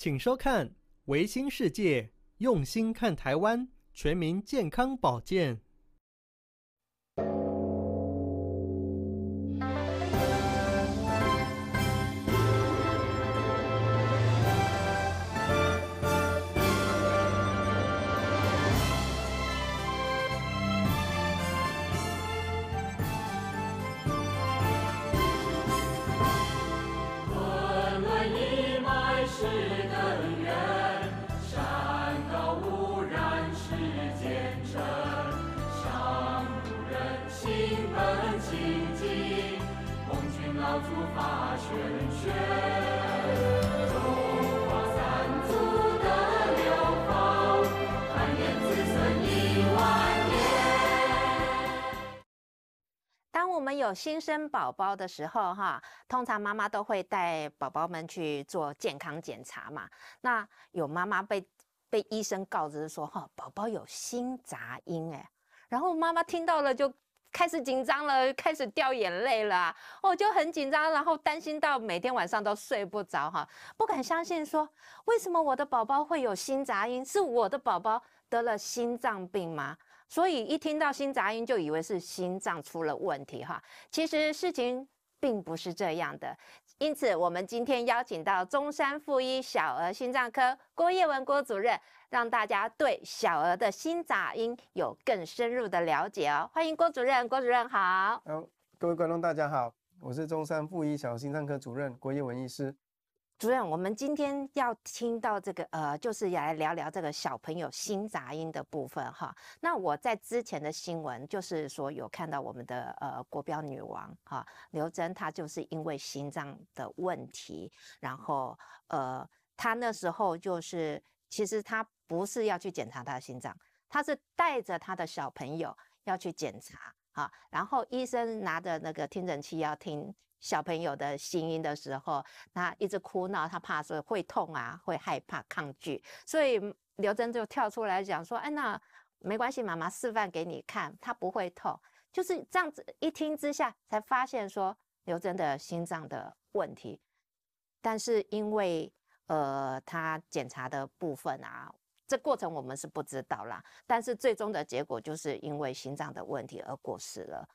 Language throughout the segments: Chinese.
请收看《维新世界》，用心看台湾，全民健康保健。当我们有新生宝宝的时候，通常妈妈都会带宝宝们去做健康检查嘛。那有妈妈被医生告知说，宝宝有心杂音，然后妈妈听到了就开始紧张了，开始掉眼泪了，就很紧张，然后担心到每天晚上都睡不着，不敢相信说，为什么我的宝宝会有心杂音？是我的宝宝得了心脏病吗？所以一听到心杂音就以为是心脏出了问题其实事情并不是这样的。因此我们今天邀请到中山附一小儿心脏科郭叶文郭主任，让大家对小儿的心杂音有更深入的了解哦。欢迎郭主任。郭主任好。各位观众大家好，我是中山附一小儿心脏科主任郭叶文医师。主任，我们今天要听到这个就是来聊聊这个小朋友心杂音的部分那我在之前的新闻就是说有看到我们的国标女王刘真，她就是因为心脏的问题，然后她那时候就是其实她不是要去检查她的心脏，她是带着她的小朋友要去检查然后医生拿着那个听诊器要听小朋友的心音的时候，他一直哭闹，他怕说会痛会害怕抗拒，所以刘真就跳出来讲说，那没关系，妈妈示范给你看，他不会痛。就是这样子一听之下才发现说刘真的心脏的问题，但是因为他检查的部分这过程我们是不知道啦，但是最终的结果就是因为心脏的问题而过世了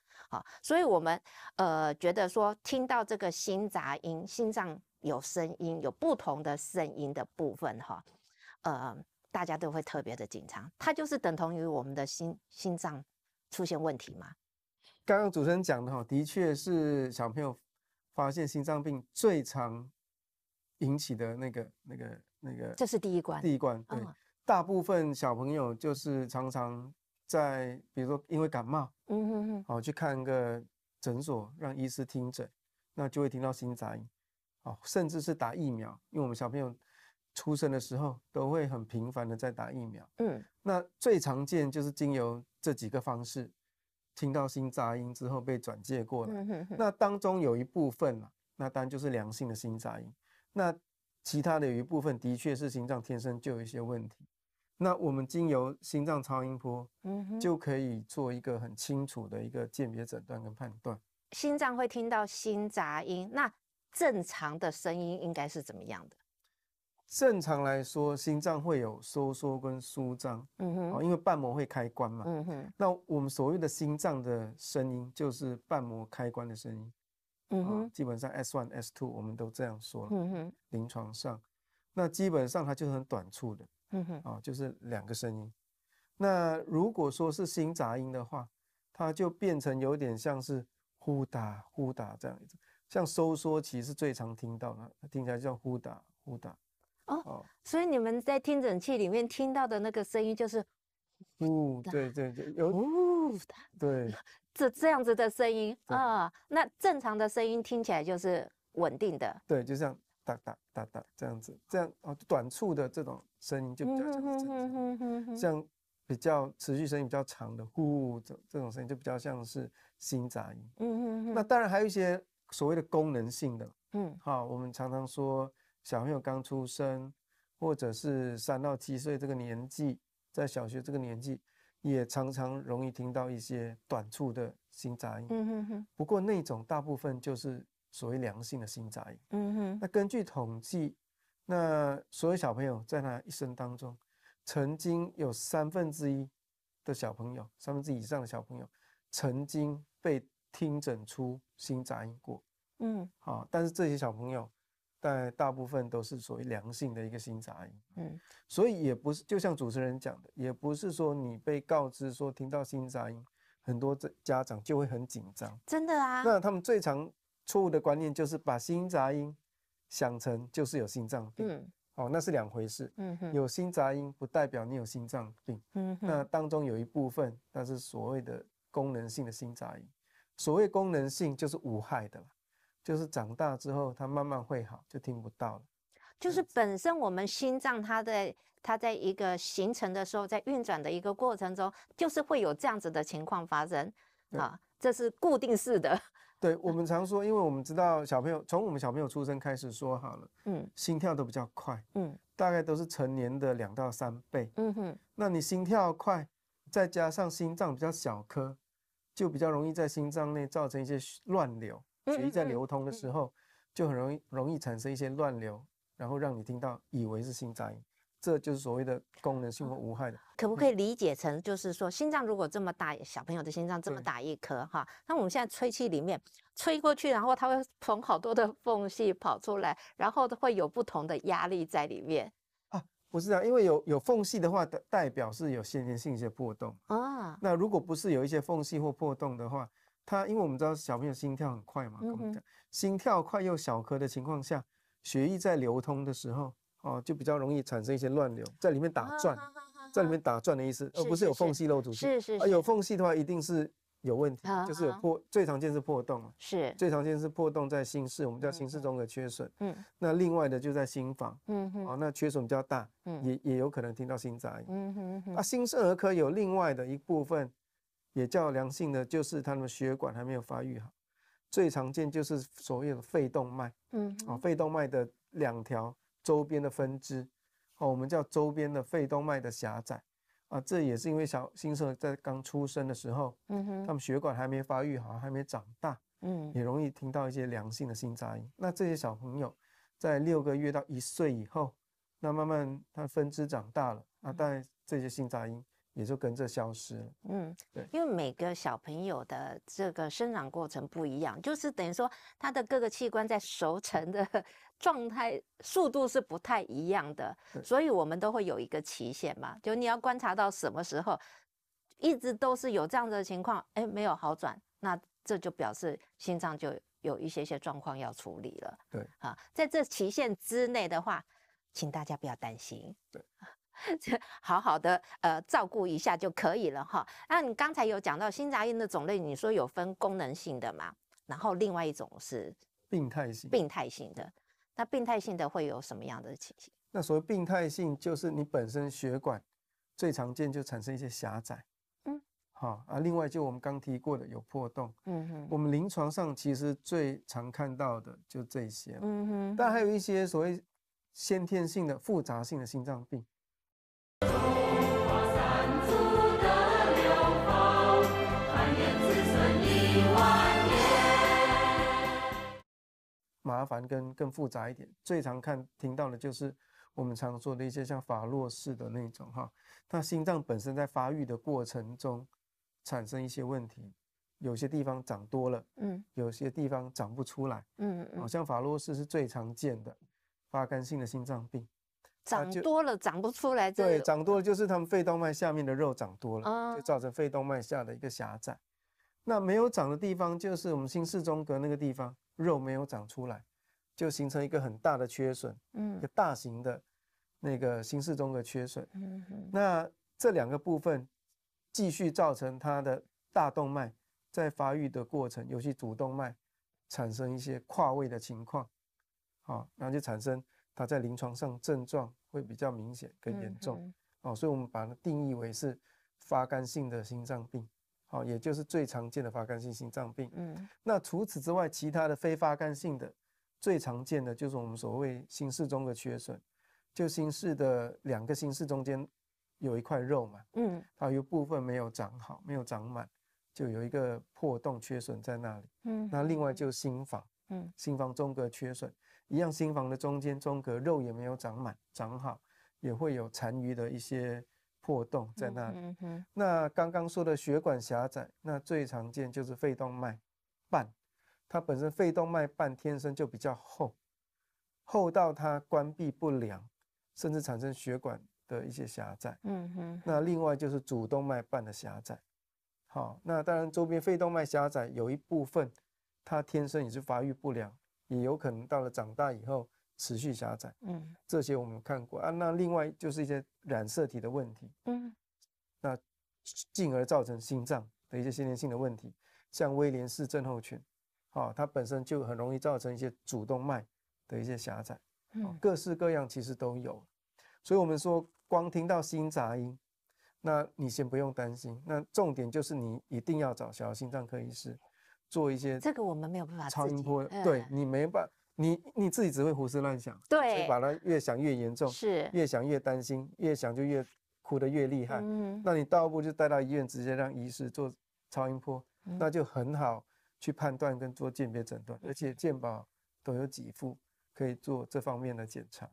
所以我们觉得说听到这个心杂音，心脏有声音，有不同的声音的部分大家都会特别的紧张，它就是等同于我们的心脏出现问题吗？刚刚主持人讲的的确是小朋友发现心脏病最常引起的那个这是第一关。对大部分小朋友就是常常在比如说因为感冒去看个诊所让医师听诊，那就会听到心杂音甚至是打疫苗，因为我们小朋友出生的时候都会很频繁的在打疫苗那最常见就是经由这几个方式听到心杂音之后被转介过来那当中有一部分那当然就是良性的心杂音，那其他的有一部分的确是心脏天生就有一些问题，那我们经由心脏超音波就可以做一个很清楚的一个鉴别诊断跟判断。心脏会听到心杂音，那正常的声音应该是怎么样的？正常来说心脏会有收缩跟舒张因为瓣膜会开关嘛那我们所谓的心脏的声音就是瓣膜开关的声音基本上 S1、S2 我们都这样说了临床上那基本上它就是很短促的就是两个声音。那如果说是心杂音的话，它就变成有点像是呼打呼打这样子，像收缩其实是最常听到的，听起来叫呼打呼打所以你们在听诊器里面听到的那个声音就是对有对这样子的声音那正常的声音听起来就是稳定的，对，就像哒哒哒哒这样子，这样短促的这种声音就比较像是正常像比较持续声音比较长的呼这种声音就比较像是心杂音那当然还有一些所谓的功能性的我们常常说小朋友刚出生或者是3到7岁这个年纪，在小学这个年纪也常常容易听到一些短促的心杂音不过那种大部分就是所谓良性的心杂音那根据统计，那所有小朋友在他一生当中，曾经有1/3的小朋友，1/3以上的小朋友，曾经被听诊出心杂音过。好，但是这些小朋友，大部分都是所谓良性的一个心杂音。所以也不是，就像主持人讲的，也不是说你被告知说听到心杂音，很多家长就会很紧张。真的啊。那他们最常错误的观念就是把心杂音想成就是有心脏病。那是2回事。有心杂音不代表你有心脏病。那当中有一部分，那是所谓的功能性的心杂音。所谓功能性就是无害的啦，就是长大之后它慢慢会好，就听不到了。就是本身我们心脏它在一个形成的时候，在运转的一个过程中，就是会有这样子的情况发生。这是固定式的。对，我们常说，因为我们知道小朋友从我们小朋友出生开始说好了，心跳都比较快，大概都是成年的2到3倍。那你心跳快，再加上心脏比较小颗，就比较容易在心脏内造成一些乱流，血液在流通的时候，就很容易产生一些乱流，然后让你听到以为是心杂音。这就是所谓的功能性或无害的。可不可以理解成，就是说心脏如果这么大，小朋友的心脏这么大一颗哈，那我们现在吹气里面吹过去，然后它会从好多的缝隙跑出来，然后会有不同的压力在里面。不是啊，因为有缝隙的话，代表是有先天性一些破洞啊。那如果不是有一些缝隙或破洞的话，因为我们知道小朋友心跳很快嘛，跟我们讲，心跳快又小颗的情况下，血液在流通的时候，就比较容易产生一些乱流，在里面打转，在里面打转的意思，而不是有缝隙漏出去。有缝隙的话，一定是有问题，就是有最常见是破洞，最常见是破洞在心室，我们叫心室中隔缺损。那另外的就在心房，那缺损比较大，也有可能听到心杂音。新生儿科有另外的一部分，也叫良性的，就是他们血管还没有发育好，最常见就是所谓的肺动脉。肺动脉的2条周边的分支，我们叫周边的肺动脉的狭窄。这也是因为新生儿在刚出生的时候，他们血管还没发育好，还没长大，也容易听到一些良性的心杂音。那这些小朋友在6个月到1岁以后，那慢慢他分支长大了，当然这些心杂音也就跟着消失了。对，因为每个小朋友的这个生长过程不一样，就是等于说他的各个器官在熟成的状态速度是不太一样的，所以我们都会有一个期限嘛，就你要观察到什么时候一直都是有这样的情况，没有好转，那这就表示心脏就有一些状况要处理了。对，在这期限之内的话，请大家不要担心。对。好好的照顾一下就可以了哈。那你刚才有讲到心杂音的种类，你说有分功能性的嘛，然后另外一种是病态性的。那病态性的会有什么样的情形？那所谓病态性就是你本身血管最常见就产生一些狭窄，另外就我们刚提过的有破洞，我们临床上其实最常看到的就这些，但还有一些所谓先天性的复杂性的心脏病。麻烦更复杂一点，最常听到的就是我们常说的一些像法洛氏的那种它心脏本身在发育的过程中产生一些问题，有些地方长多了，有些地方长不出来，像法洛氏是最常见的发干性的心脏病。长多了长不出来，对，长多了就是他们肺动脉下面的肉长多了，就造成肺动脉下的一个狭窄。那没有长的地方就是我们心室中隔那个地方，肉没有长出来，就形成一个很大的缺损，一个大型的那个心室中隔缺损。那这2个部分继续造成它的大动脉在发育的过程，尤其主动脉产生一些跨位的情况，然后就产生它在临床上症状会比较明显更严重，所以我们把它定义为是发干性的心脏病，也就是最常见的发干性心脏病。那除此之外，其他的非发干性的最常见的就是我们所谓心室中的缺损，就心室的2个心室中间有一块肉嘛，它有部分没有长好，没有长满，就有一个破洞缺损在那里。那另外就是心房，心房中隔缺损。一样心房的中间中隔肉也没有长满长好，也会有残余的一些破洞在那里。那刚刚说的血管狭窄，那最常见就是肺动脉瓣，它本身肺动脉瓣天生就比较厚，厚到它关闭不良，甚至产生血管的一些狭窄。那另外就是主动脉瓣的狭窄。好，那当然周边肺动脉狭窄有一部分它天生也是发育不良，也有可能到了长大以后持续狭窄。这些我们看过啊。那另外就是一些染色体的问题。那进而造成心脏的一些先天性的问题，像威廉氏症候群，它本身就很容易造成一些主动脉的一些狭窄。各式各样其实都有。所以我们说光听到心杂音，那你先不用担心，那重点就是你一定要找小儿心脏科医师做一些这个我们没有办法超音波，对，你没办法，你自己只会胡思乱想，对，所以把它越想越严重，是越想越担心，越想就越哭得越厉害。那你倒不如就带到医院，直接让医师做超音波，那就很好去判断跟做鉴别诊断，而且健保都有给付可以做这方面的检查。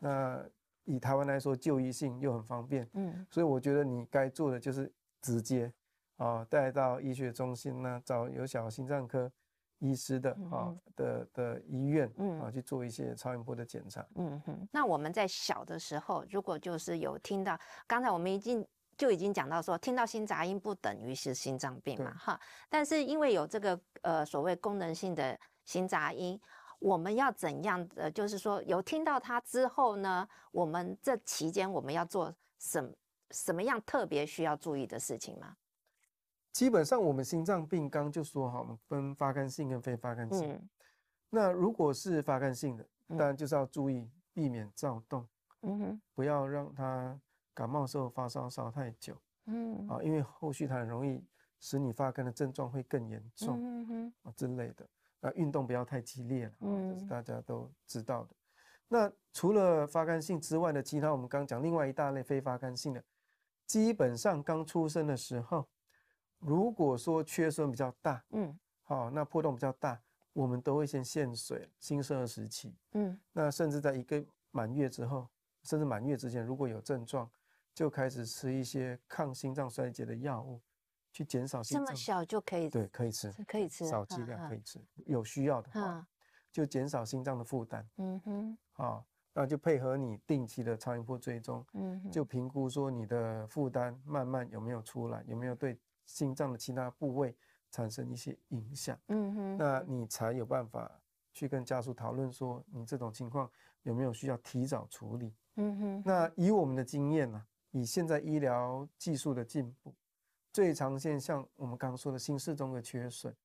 那以台湾来说，就医性又很方便。所以我觉得你该做的就是直接带到医学中心呢，找有小儿心脏科医师的的医院去做一些超音波的检查。那我们在小的时候，如果就是有听到，刚才我们已经讲到说，听到心杂音不等于是心脏病嘛，哈。但是因为有这个所谓功能性的心杂音，我们要怎样的？就是说有听到它之后呢，我们这期间我们要做什么样特别需要注意的事情吗？基本上我们心脏病刚就说好，我们分发肝性跟非发肝性。那如果是发肝性的，当然就是要注意避免躁动，不要让它感冒时候发烧烧太久，因为后续它很容易使你发肝的症状会更严重，之类的。那运动不要太激烈了，这是大家都知道的。那除了发肝性之外的其他，我们刚讲另外一大类非发肝性的，基本上刚出生的时候，如果说缺损比较大，那破洞比较大，我们都会先限水，新生儿时期，那甚至在1个满月之后，甚至满月之前，如果有症状，就开始吃一些抗心脏衰竭的药物，去减少心脏。这么小就可以？对，可以吃，可以吃，少剂量可以吃，有需要的话，就减少心脏的负担。那就配合你定期的超音波追踪，就评估说你的负担慢慢有没有出来，有没有对心脏的其他部位产生一些影响。那你才有办法去跟家属讨论说，你这种情况有没有需要提早处理。那以我们的经验呢，以现在医疗技术的进步，最常见像我们刚刚说的心室中的缺损，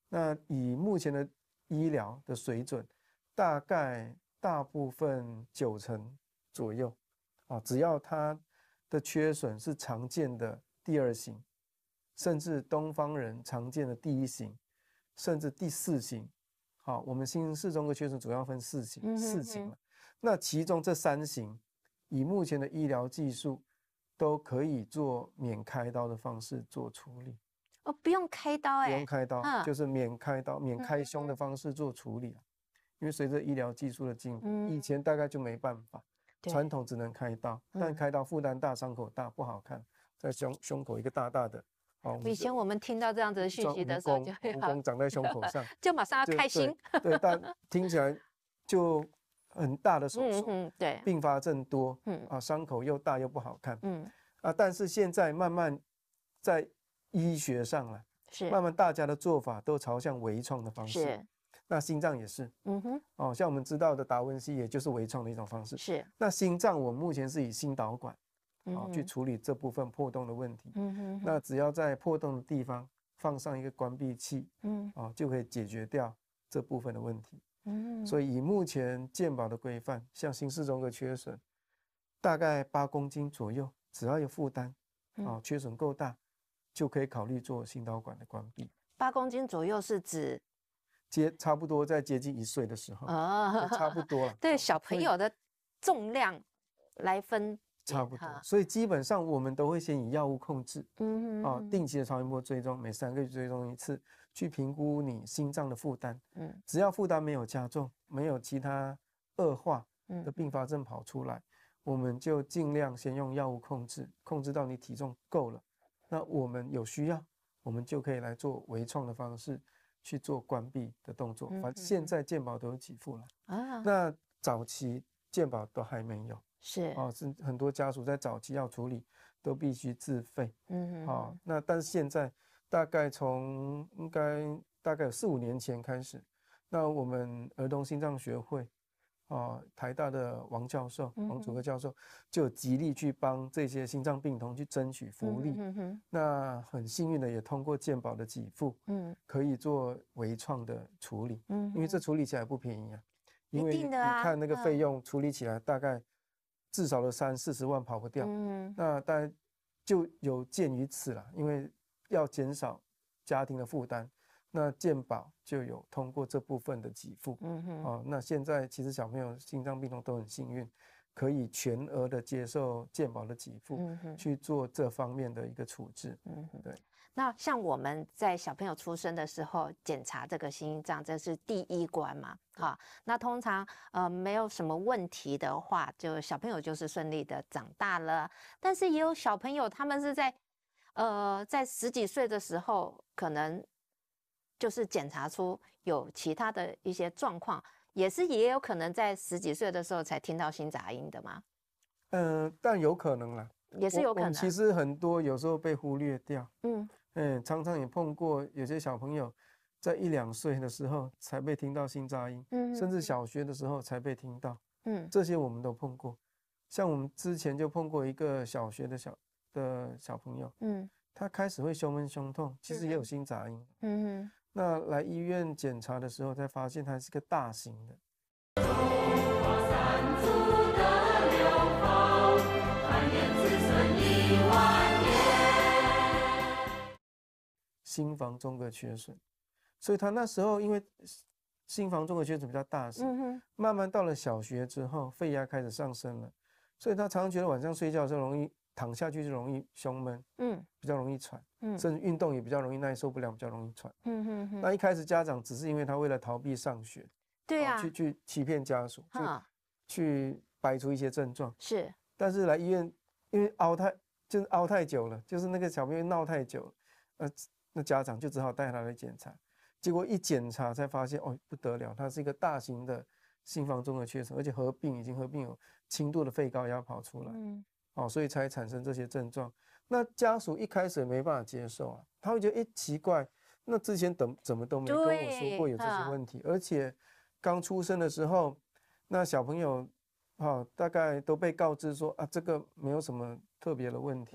那以目前的医疗的水准，大概大部分90%左右，只要它的缺损是常见的第2型，甚至东方人常见的第1型，甚至第4型。我们心室中的缺损主要分4型，那其中这3型，以目前的医疗技术，都可以做免开刀的方式做处理。不用开刀不用开刀，就是免开刀、免开胸的方式做处理。因为随着医疗技术的进步，以前大概就没办法，传统只能开刀，但开刀负担大、伤口大，不好看，在胸口一个大大的。以前我们听到这样子的讯息的时候，就蜈蚣长在胸口上，就马上要开心。对，但听起来就很大的手术，对，并发症多，伤口又大又不好看，但是现在慢慢在医学上了，慢慢大家的做法都朝向微创的方式。那心脏也是，像我们知道的达文西，也就是微创的一种方式。是。那心脏我们目前是以心导管，去处理这部分破洞的问题。那只要在破洞的地方放上一个关闭器，就可以解决掉这部分的问题。所以以目前健保的规范，像心室中的缺损，大概8公斤左右，只要有负担，缺损够大，就可以考虑做心导管的关闭。8公斤左右是指？差不多在接近1岁的时候，差不多了。对小朋友的重量来分，差不多。所以基本上我们都会先以药物控制，定期的超音波追踪，每3个月追踪1次，去评估你心脏的负担。只要负担没有加重，没有其他恶化的并发症跑出来，我们就尽量先用药物控制，控制到你体重够了。那我们有需要，我们就可以来做微创的方式去做关闭的动作。反正现在健保都有给付了啊。那早期健保都还没有，是很多家属在早期要处理都必须自费。那但是现在大概应该大概有4、5年前开始，那我们儿童心脏学会台大的王祖科教授就有极力去帮这些心脏病童去争取福利。那很幸运的也通过健保的给付，可以做微创的处理。因为这处理起来不便宜啊，因为你看那个费用处理起来大概至少的30、40万跑不掉。那当然就有鉴于此啦，因为要减少家庭的负担。那健保就有通过这部分的给付。那现在其实小朋友心脏病童都很幸运，可以全额的接受健保的给付，去做这方面的一个处置。对。那像我们在小朋友出生的时候检查这个心脏，这是第一关嘛，那通常没有什么问题的话，就小朋友就是顺利的长大了。但是也有小朋友他们是在10几岁的时候可能就是检查出有其他的一些状况，也有可能在10几岁的时候才听到心杂音的吗？但有可能啦，也是有可能。其实很多有时候被忽略掉。常常也碰过有些小朋友在1、2岁的时候才被听到心杂音，甚至小学的时候才被听到。这些我们都碰过。像我们之前就碰过一个小学的小朋友，他开始会胸闷胸痛，其实也有心杂音。那来医院检查的时候才发现它是个大型的。心房中隔缺损，所以他那时候因为心房中隔缺损比较大型，慢慢到了小学之后，肺压开始上升了，所以他常常觉得晚上睡觉的时候容易躺下去就容易胸闷，比较容易喘，甚至运动也比较容易耐受不了，比较容易喘。那一开始家长只是因为他为了逃避上学，对啊，去欺骗家属，去摆出一些症状。是，但是来医院，因为熬太久了，就是那个小朋友闹太久了，那家长就只好带他来检查，结果一检查才发现，不得了，他是一个大型的心房中隔缺损，而且已经合并有轻度的肺高压跑出来，所以才产生这些症状。那家属一开始也没办法接受啊，他会觉得奇怪，那之前怎么都没跟我说过有这些问题，而且刚出生的时候，那小朋友大概都被告知说这个没有什么特别的问题，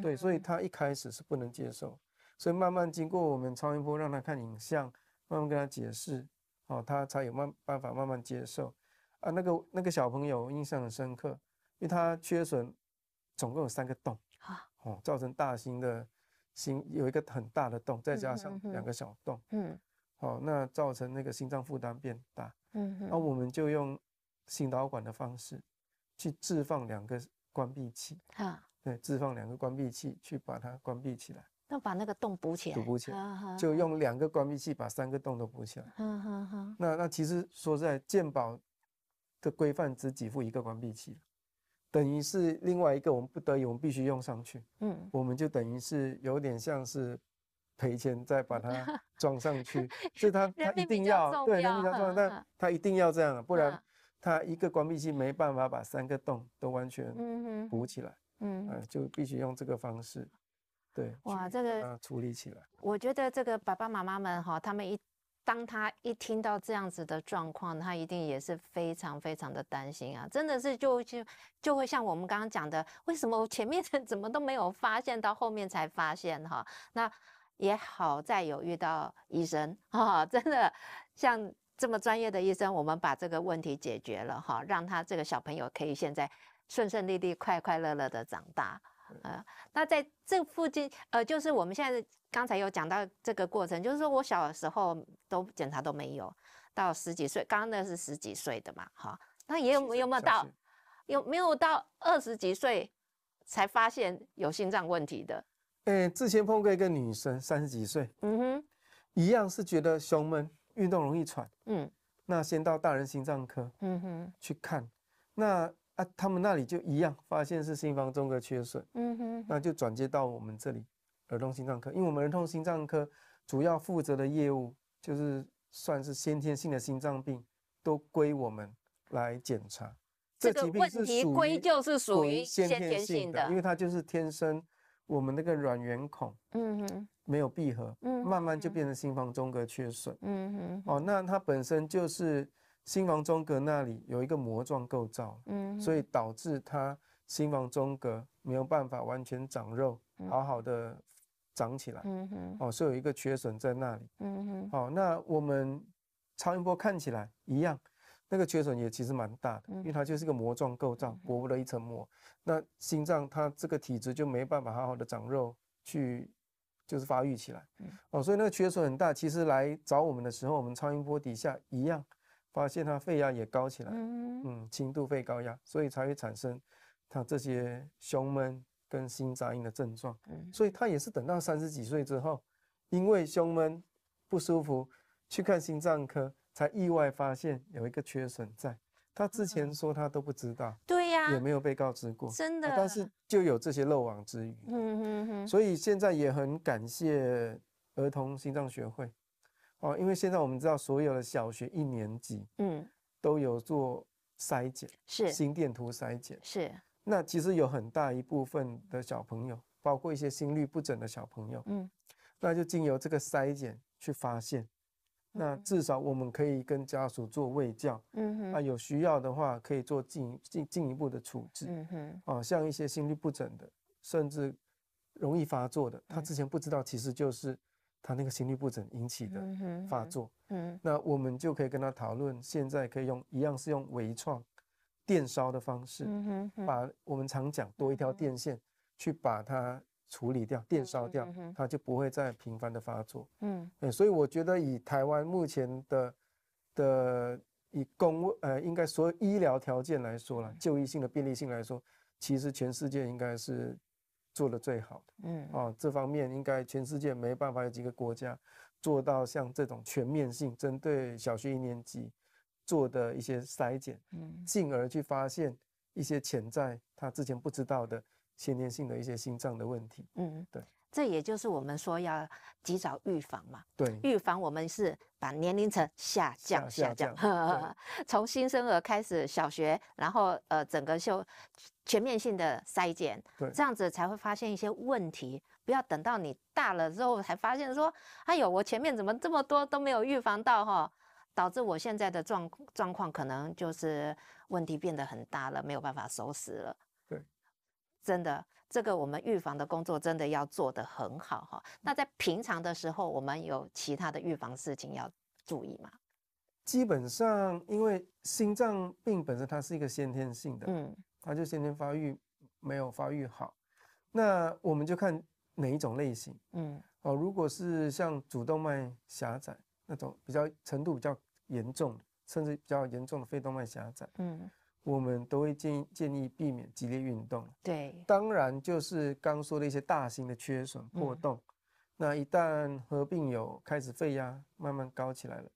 对，所以他一开始是不能接受。所以慢慢经过我们超音波让他看影像，慢慢跟他解释，他才有办法慢慢接受。那个小朋友印象很深刻，因为他缺损总共有3个洞，造成大型的心有一个很大的洞，再加上2个小洞，那造成那个心脏负担变大，那我们就用心导管的方式去置放2个关闭器，对，置放2个关闭器去把它关闭起来。那把那个洞补起来，就用2个关闭器把3个洞都补起来。那其实说实在，健保的规范只给付1个关闭器，等于是另外一个我们不得已我们必须用上去。我们就等于是有点像是赔钱再把它装上去，所以他一定要对人比较重要，但他一定要这样，不然他1个关闭器没办法把3个洞都完全补起来，就必须用这个方式。对，哇，这个处理起来，我觉得这个爸爸妈妈们他们当他一听到这样子的状况，他一定也是非常非常的担心啊！真的是就会像我们刚刚讲的，为什么我前面怎么都没有发现，到后面才发现那也好在有遇到医生真的像这么专业的医生，我们把这个问题解决了让他这个小朋友可以现在顺顺利利、快快乐乐的长大。那在这附近，就是我们现在刚才有讲到这个过程，就是说我小的时候都检查都没有，到10几岁，刚刚那是10几岁的嘛，那有没有到20几岁才发现有心脏问题的？之前碰过一个女生，30几岁，一样是觉得胸闷、运动容易喘，那先到大人心脏科，去看，那他们那里就一样发现是心房中隔缺损，那就转接到我们这里儿童心脏科，因为我们儿童心脏科主要负责的业务就是算是先天性的心脏病，都归我们来检查。这个问题归咎是属于先天性的，因为它就是天生我们那个软圆孔，没有闭合，慢慢就变成心房中隔缺损，那它本身就是心房中隔那里有一个膜状构造，所以导致它心房中隔没有办法完全长肉，好好的长起来，所以有一个缺损在那里，那我们超音波看起来一样。那个缺损也其实蛮大的，因为它就是个膜状构造，薄薄的一层膜。那心脏它这个体质就没办法好好的长肉，去就是发育起来。所以那个缺损很大。其实来找我们的时候，我们超音波底下一样，发现它肺压也高起来，轻度肺高压，所以才会产生它这些胸闷跟心杂音的症状。所以他也是等到30几岁之后，因为胸闷不舒服，去看心脏科。才意外发现有一个缺损在，他之前说他都不知道，对呀，也没有被告知过，真的，但是就有这些漏网之鱼，所以现在也很感谢儿童心脏学会，因为现在我们知道所有的小学1年级，都有做筛检，是心电图筛检，是，那其实有很大一部分的小朋友，包括一些心律不整的小朋友，那就经由这个筛检去发现。那至少我们可以跟家属做卫教，有需要的话可以做进一步的处置，像一些心律不整的，甚至容易发作的，他之前不知道，其实就是他那个心律不整引起的发作，那我们就可以跟他讨论，现在可以一样是用微创电烧的方式，把我们常讲多一条电线去把它处理掉，电烧掉，它就不会再频繁的发作。所以我觉得以台湾目前的以应该所有医疗条件来说啦，就医性的便利性来说，其实全世界应该是做得最好的。这方面应该全世界没办法有几个国家做到像这种全面性针对小学1年级做的一些筛检，进而去发现一些潜在他之前不知道的先天性的一些心脏的问题，对，这也就是我们说要及早预防嘛。对，预防我们是把年龄层下降，从新生儿开始，小学，然后整个全面性的筛检，这样子才会发现一些问题。不要等到你大了之后才发现说，哎呦，我前面怎么这么多都没有预防到哈，导致我现在的状况可能就是问题变得很大了，没有办法收拾了。真的，这个我们预防的工作真的要做得很好哈。那在平常的时候，我们有其他的预防事情要注意吗？基本上，因为心脏病本身它是一个先天性的，它就先天发育没有发育好，那我们就看哪一种类型，如果是像主动脉狭窄那种程度比较严重的，甚至比较严重的肺动脉狭窄，我们都会建议避免激烈运动。对，当然就是刚说的一些大型的缺损破洞，那一旦合并有开始肺压慢慢高起来了，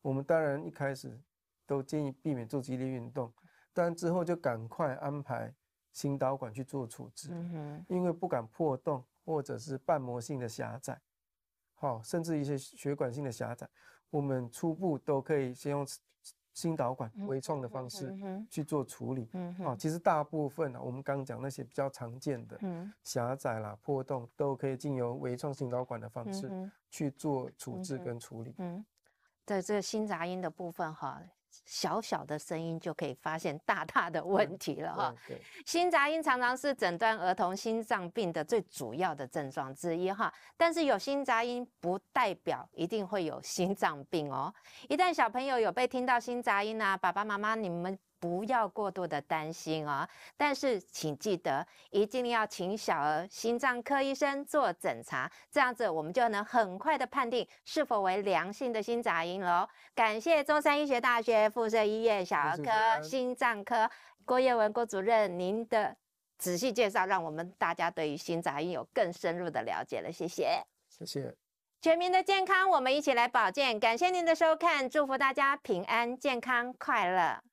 我们当然一开始都建议避免做激烈运动，但之后就赶快安排心导管去做处置，因为不敢破洞或者是瓣膜性的狭窄，甚至一些血管性的狭窄，我们初步都可以先用心导管微创的方式去做处理，其实大部分我们刚讲那些比较常见的狭窄啦、破洞，都可以经由微创心导管的方式去做处置跟处理。在这个心杂音的部分哈，小小的声音就可以发现大大的问题了哈。心杂音常常是诊断儿童心脏病的最主要的症状之一哈，但是有心杂音不代表一定会有心脏病哦。一旦小朋友有被听到心杂音啊，爸爸妈妈你们不要过度的担心哦，但是请记得一定要请小儿心脏科医生做诊查，这样子我们就能很快的判定是否为良性的心杂音了。感谢中山医学大学附设医院小儿科心脏科郭叶文郭主任您的仔细介绍，让我们大家对于心杂音有更深入的了解了，谢谢。谢谢。全民的健康，我们一起来保健。感谢您的收看，祝福大家平安、健康、快乐。